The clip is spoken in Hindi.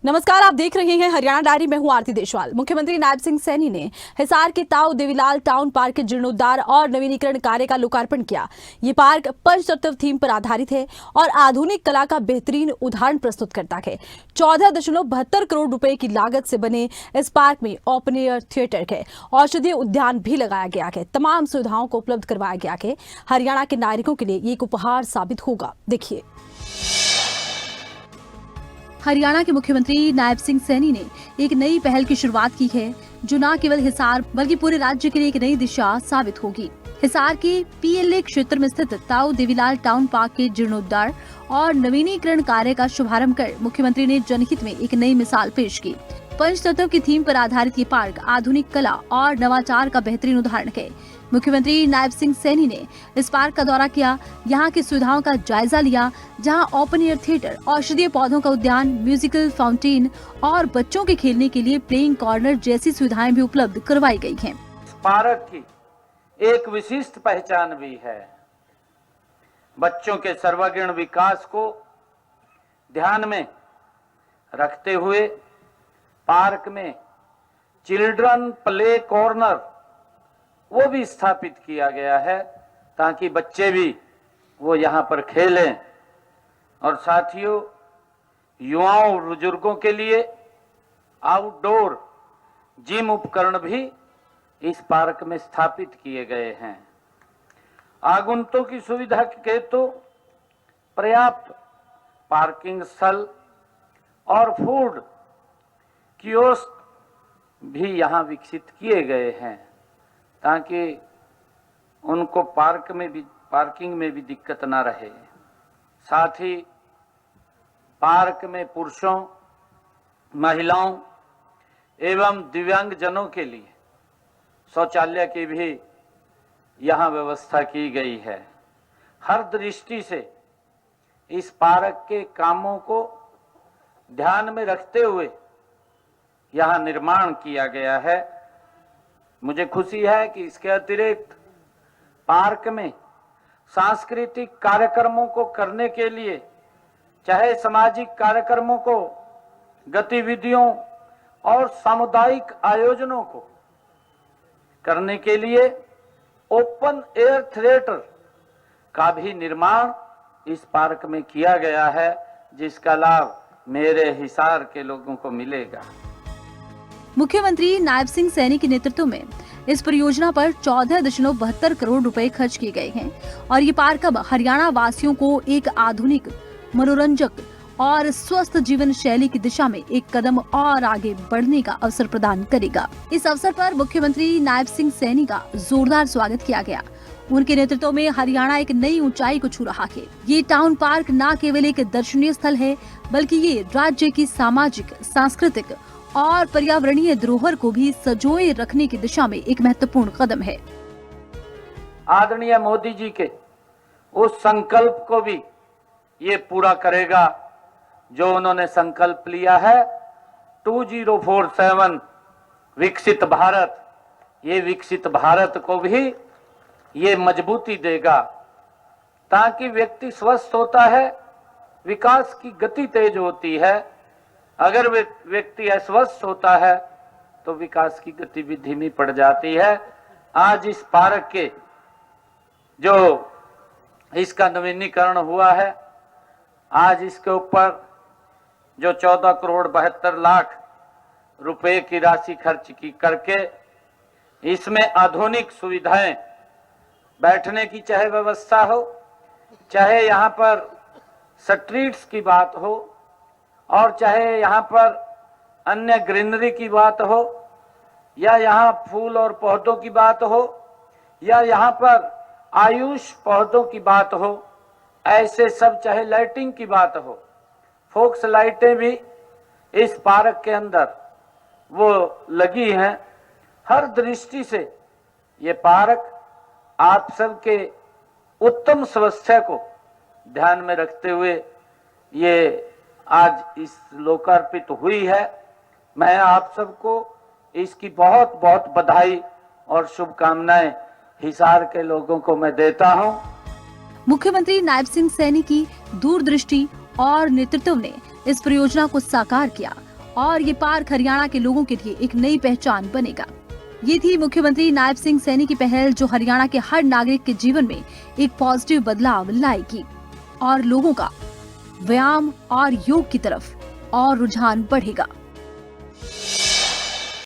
नमस्कार, आप देख रहे हैं हरियाणा डायरी। मैं हूं आरती देशवाल। मुख्यमंत्री नायब सिंह सैनी ने हिसार के ताऊ देवीलाल टाउन पार्क के जीर्णोद्धार और नवीनीकरण कार्य का लोकार्पण किया। ये पार्क पंचतत्व थीम पर आधारित है और आधुनिक कला का बेहतरीन उदाहरण प्रस्तुत करता है। 14.72 करोड़ रुपए की लागत से बने इस पार्क में ओपन एयर थिएटर है, औषधीय उद्यान भी लगाया गया है। तमाम सुविधाओं को उपलब्ध करवाया गया है। हरियाणा के नागरिकों के लिए ये एक उपहार साबित होगा। देखिए, हरियाणा के मुख्यमंत्री नायब सिंह सैनी ने एक नई पहल की शुरुआत की है, जो न केवल हिसार बल्कि पूरे राज्य के लिए एक नई दिशा साबित होगी। हिसार के पीएलए क्षेत्र में स्थित ताऊ देवीलाल टाउन पार्क के जीर्णोद्धार और नवीनीकरण कार्य का शुभारंभ कर मुख्यमंत्री ने जनहित में एक नई मिसाल पेश की। पंचतत्व की थीम पर आधारित ये पार्क आधुनिक कला और नवाचार का बेहतरीन उदाहरण है। मुख्यमंत्री नायब सिंह सैनी ने इस पार्क का दौरा किया, यहाँ की सुविधाओं का जायजा लिया, जहाँ ओपन एयर थिएटर, औषधीय पौधों का उद्यान, म्यूजिकल फाउंटेन और बच्चों के खेलने के लिए प्लेइंग कॉर्नर जैसी सुविधाएं भी उपलब्ध करवाई गई हैं। पार्क की एक विशिष्ट पहचान भी है। बच्चों के सर्वांगीण विकास को ध्यान में रखते हुए पार्क में चिल्ड्रन प्ले कॉर्नर वो भी स्थापित किया गया है, ताकि बच्चे भी वो यहाँ पर खेलें। और साथियों, युवाओं और बुजुर्गों के लिए आउटडोर जिम उपकरण भी इस पार्क में स्थापित किए गए हैं। आगंतुकों की सुविधा के तो पर्याप्त पार्किंग स्थल और फूड कियोस्क भी यहाँ विकसित किए गए हैं, ताकि उनको पार्किंग में भी दिक्कत ना रहे। साथ ही पार्क में पुरुषों, महिलाओं एवं दिव्यांगजनों के लिए शौचालय की भी यहाँ व्यवस्था की गई है। हर दृष्टि से इस पार्क के कामों को ध्यान में रखते हुए यहाँ निर्माण किया गया है। मुझे खुशी है कि इसके अतिरिक्त पार्क में सांस्कृतिक कार्यक्रमों को करने के लिए, चाहे सामाजिक कार्यक्रमों को, गतिविधियों और सामुदायिक आयोजनों को करने के लिए ओपन एयर थिएटर का भी निर्माण इस पार्क में किया गया है, जिसका लाभ मेरे हिसार के लोगों को मिलेगा। मुख्यमंत्री नायब सिंह सैनी के नेतृत्व में इस परियोजना पर 14.72 करोड़ रुपए खर्च किए गए हैं और ये पार्क अब हरियाणा वासियों को एक आधुनिक, मनोरंजक और स्वस्थ जीवन शैली की दिशा में एक कदम और आगे बढ़ने का अवसर प्रदान करेगा। इस अवसर पर मुख्यमंत्री नायब सिंह सैनी का जोरदार स्वागत किया गया। उनके नेतृत्व में हरियाणा एक नई ऊंचाई को छू रहा है। ये टाउन पार्क न केवल एक दर्शनीय स्थल है, बल्कि ये राज्य की सामाजिक, सांस्कृतिक और पर्यावरणीय धरोहर को भी सजोए रखने की दिशा में एक महत्वपूर्ण कदम है। आदरणीय मोदी जी के उस संकल्प को भी ये पूरा करेगा जो उन्होंने संकल्प लिया है। 2047 विकसित भारत, ये विकसित भारत को भी ये मजबूती देगा, ताकि व्यक्ति स्वस्थ होता है, विकास की गति तेज होती है। अगर व्यक्ति अस्वस्थ होता है तो विकास की गति भी धीमी पड़ जाती है। आज इस पार्क के जो इसका नवीनीकरण हुआ है, आज इसके ऊपर जो 14 करोड़ 72 लाख रुपए की राशि खर्च की करके इसमें आधुनिक सुविधाएं, बैठने की चाहे व्यवस्था हो, चाहे यहाँ पर स्ट्रीट्स की बात हो, और चाहे यहाँ पर अन्य ग्रीनरी की बात हो, या यहाँ फूल और पौधों की बात हो, या यहाँ पर आयुष पौधों की बात हो, ऐसे सब, चाहे लाइटिंग की बात हो, फोक्स लाइटें भी इस पार्क के अंदर वो लगी हैं। हर दृष्टि से ये पार्क आप सबके उत्तम स्वास्थ्य को ध्यान में रखते हुए ये आज इस लोकार्पित हुई है। मैं आप सबको इसकी बहुत बहुत बधाई और शुभकामनाएं हिसार के लोगों को मैं देता हूं। मुख्यमंत्री नायब सिंह सैनी की दूरदृष्टि और नेतृत्व ने इस परियोजना को साकार किया और ये पार्क हरियाणा के लोगों के लिए एक नई पहचान बनेगा। ये थी मुख्यमंत्री नायब सिंह सैनी की पहल, जो हरियाणा के हर नागरिक के जीवन में एक पॉजिटिव बदलाव लाएगी और लोगों का व्यायाम और योग की तरफ और रुझान बढ़ेगा।